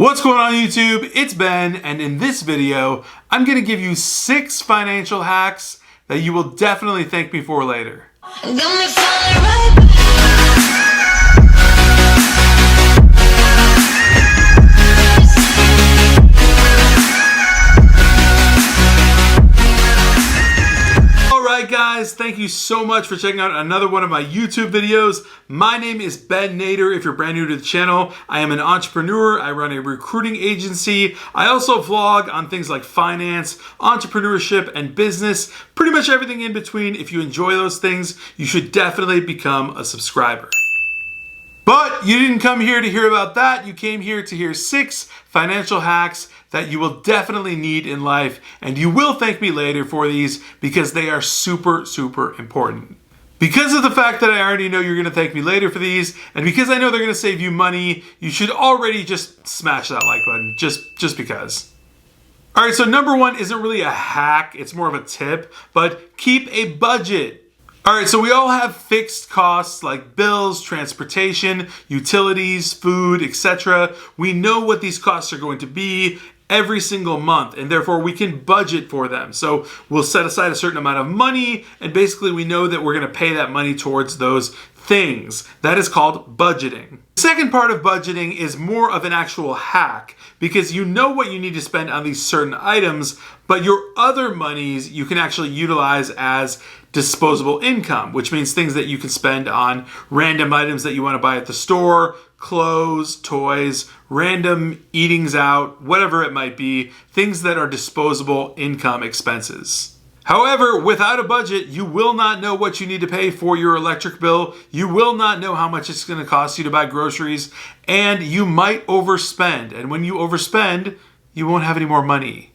What's going on YouTube? It's Ben, and in this video, I'm going to give you 6 financial hacks that you will definitely thank me for later. Guys, thank you so much for checking out another one of my YouTube videos. My name is Ben Nader. If you're brand new to the channel, I am an entrepreneur. I run a recruiting agency. I also vlog on things like finance, entrepreneurship, and business. Pretty much everything in between. If you enjoy those things, you should definitely become a subscriber. But you didn't come here to hear about that. You came here to hear 6 financial hacks that you will definitely need in life, and you will thank me later for these because they are super, super important. Because of the fact that I already know you're gonna thank me later for these, and because I know they're gonna save you money, you should already just smash that like button, just because. All right, so number 1 isn't really a hack, it's more of a tip, but keep a budget. All right, so we all have fixed costs like bills, transportation, utilities, food, etc. We know what these costs are going to be every single month, and therefore we can budget for them. So we'll set aside a certain amount of money, and basically we know that we're going to pay that money towards those things. That is called budgeting. The second part of budgeting is more of an actual hack, because you know what you need to spend on these certain items, but your other monies you can actually utilize as disposable income, which means things that you can spend on random items that you want to buy at the store, clothes, toys, random eatings out, whatever it might be, things that are disposable income expenses. However, without a budget, you will not know what you need to pay for your electric bill. You will not know how much it's going to cost you to buy groceries, and you might overspend. And when you overspend, you won't have any more money.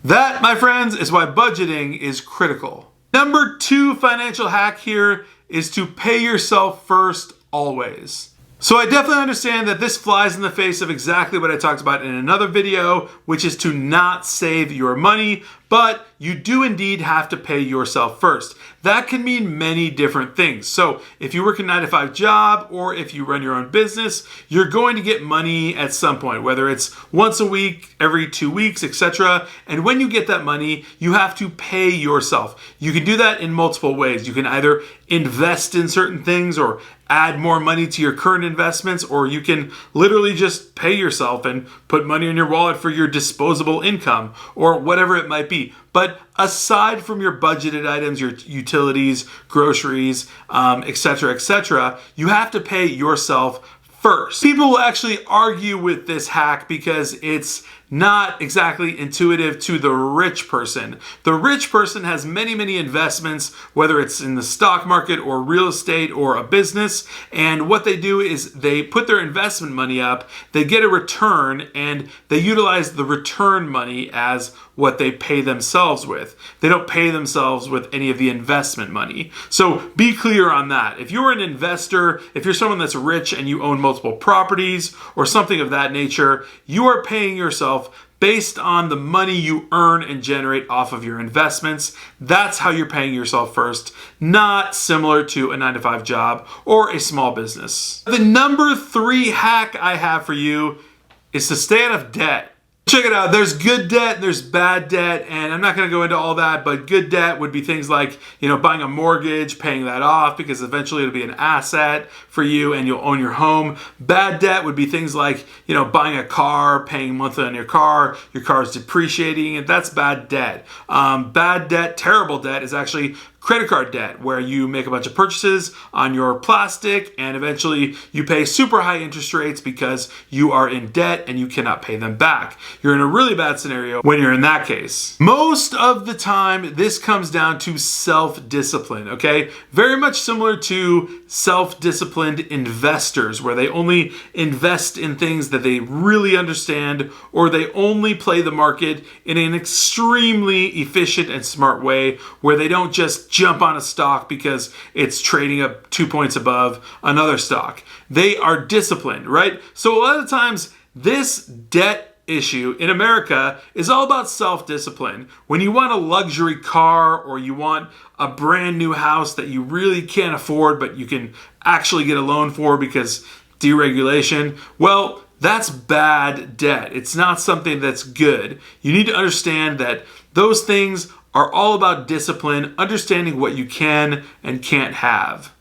That, my friends, is why budgeting is critical. Number 2 financial hack here is to pay yourself first, always. So I definitely understand that this flies in the face of exactly what I talked about in another video, which is to not save your money, but you do indeed have to pay yourself first. That can mean many different things. So if you work a 9-to-5 job or if you run your own business, you're going to get money at some point, whether it's once a week, every 2 weeks, etc. And when you get that money, you have to pay yourself. You can do that in multiple ways. You can either invest in certain things or add more money to your current investments, or you can literally just pay yourself and put money in your wallet for your disposable income or whatever it might be. But aside from your budgeted items, your utilities, groceries, etc., you have to pay yourself first. People will actually argue with this hack because it's not exactly intuitive to the rich person. The rich person has many investments, whether it's in the stock market or real estate or a business, and what they do is they put their investment money up, they get a return, and they utilize the return money as what they pay themselves with. They don't pay themselves with any of the investment money. So be clear on that. If you're an investor, if you're someone that's rich and you own multiple properties or something of that nature, you are paying yourself based on the money you earn and generate off of your investments. That's how you're paying yourself first, not similar to a 9-to-5 job or a small business. The number 3 hack I have for you is to stay out of debt. Check it out, there's good debt and there's bad debt, and I'm not going to go into all that, but good debt would be things like, buying a mortgage, paying that off because eventually it'll be an asset for you and you'll own your home. Bad debt would be things like, buying a car, paying monthly on your car is depreciating, and that's bad debt. Bad debt, terrible debt is actually credit card debt, where you make a bunch of purchases on your plastic and eventually you pay super high interest rates because you are in debt and you cannot pay them back. You're in a really bad scenario when you're in that case. Most of the time, this comes down to self-discipline, okay? Very much similar to self-disciplined investors, where they only invest in things that they really understand, or they only play the market in an extremely efficient and smart way, where they don't just jump on a stock because it's trading up 2 points above another stock. They are disciplined, right? So a lot of times this debt issue in America is all about self-discipline. When you want a luxury car or you want a brand new house that you really can't afford but you can actually get a loan for because deregulation, well, that's bad debt. It's not something that's good. You need to understand that those things are all about discipline, understanding what you can and can't have.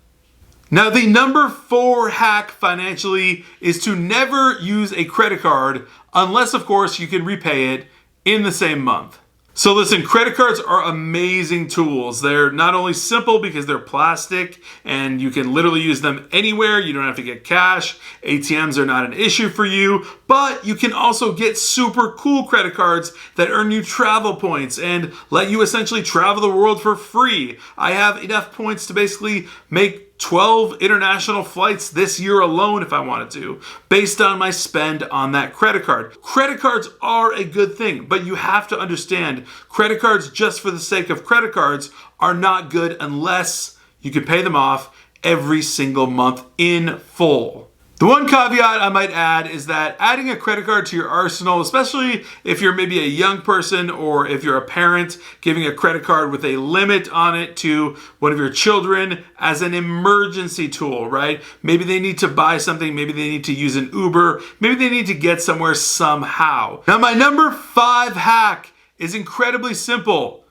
Now, the number 4 hack financially is to never use a credit card unless, of course, you can repay it in the same month. So listen, credit cards are amazing tools. They're not only simple because they're plastic and you can literally use them anywhere. You don't have to get cash. ATMs are not an issue for you, but you can also get super cool credit cards that earn you travel points and let you essentially travel the world for free. I have enough points to basically make 12 international flights this year alone if I wanted to, based on my spend on that credit card. Credit cards are a good thing, but you have to understand credit cards just for the sake of credit cards are not good unless you can pay them off every single month in full. The one caveat I might add is that adding a credit card to your arsenal, especially if you're maybe a young person or if you're a parent, giving a credit card with a limit on it to one of your children as an emergency tool, right? Maybe they need to buy something, maybe they need to use an Uber, maybe they need to get somewhere somehow. Now, my number 5 hack is incredibly simple.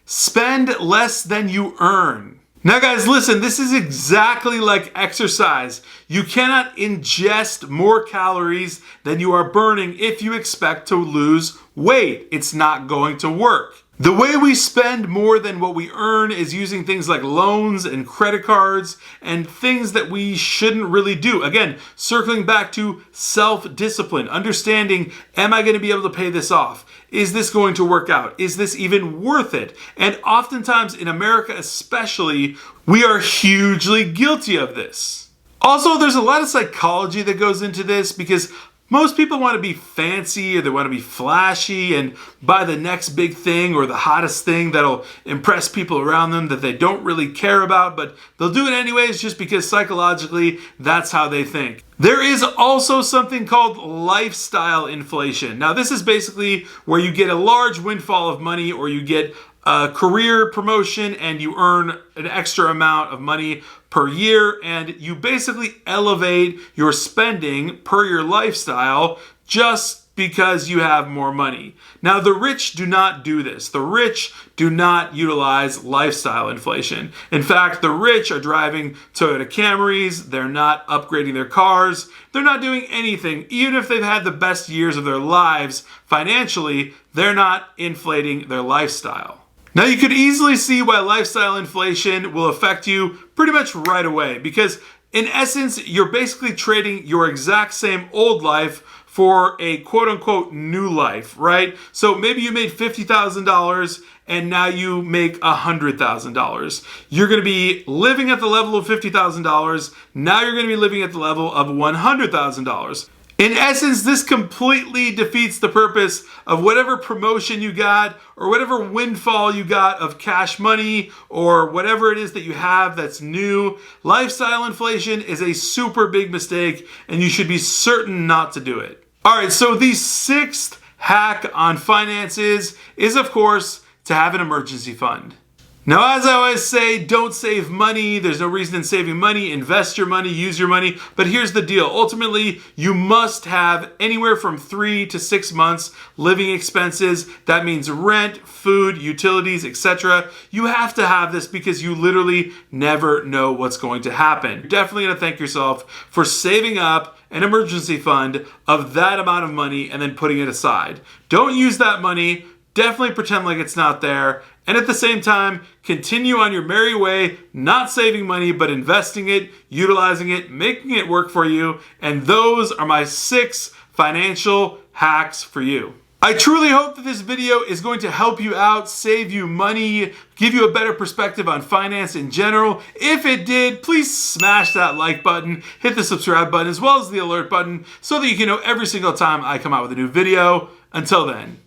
Spend less than you earn. Now guys, listen, this is exactly like exercise. You cannot ingest more calories than you are burning if you expect to lose weight. It's not going to work. The way we spend more than what we earn is using things like loans and credit cards and things that we shouldn't really do. Again, circling back to self-discipline, understanding, am I going to be able to pay this off? Is this going to work out? Is this even worth it? And oftentimes in America especially, we are hugely guilty of this. Also, there's a lot of psychology that goes into this because most people want to be fancy or they want to be flashy and buy the next big thing or the hottest thing that'll impress people around them that they don't really care about, but they'll do it anyways just because psychologically that's how they think. There is also something called lifestyle inflation. Now, this is basically where you get a large windfall of money or you get a career promotion and you earn an extra amount of money per year and you basically elevate your spending per your lifestyle just because you have more money. Now, the rich do not do this. The rich do not utilize lifestyle inflation. In fact, the rich are driving Toyota Camrys. They're not upgrading their cars. They're not doing anything. Even if they've had the best years of their lives financially, they're not inflating their lifestyle. Now, you could easily see why lifestyle inflation will affect you pretty much right away because in essence, you're basically trading your exact same old life for a quote-unquote new life, right? So maybe you made $50,000 and now you make $100,000. You're going to be living at the level of $50,000. Now you're going to be living at the level of $100,000. In essence, this completely defeats the purpose of whatever promotion you got or whatever windfall you got of cash money or whatever it is that you have that's new. Lifestyle inflation is a super big mistake and you should be certain not to do it. All right, so the 6th hack on finances is, of course, to have an emergency fund. Now, as I always say, don't save money. There's no reason in saving money. Invest your money, use your money. But here's the deal. Ultimately, you must have anywhere from 3 to 6 months living expenses. That means rent, food, utilities, etc. You have to have this because you literally never know what's going to happen. You're definitely going to thank yourself for saving up an emergency fund of that amount of money and then putting it aside. Don't use that money. Definitely pretend like it's not there. And at the same time, continue on your merry way, not saving money, but investing it, utilizing it, making it work for you. And those are my 6 financial hacks for you. I truly hope that this video is going to help you out, save you money, give you a better perspective on finance in general. If it did, please smash that like button, hit the subscribe button, as well as the alert button so that you can know every single time I come out with a new video. Until then.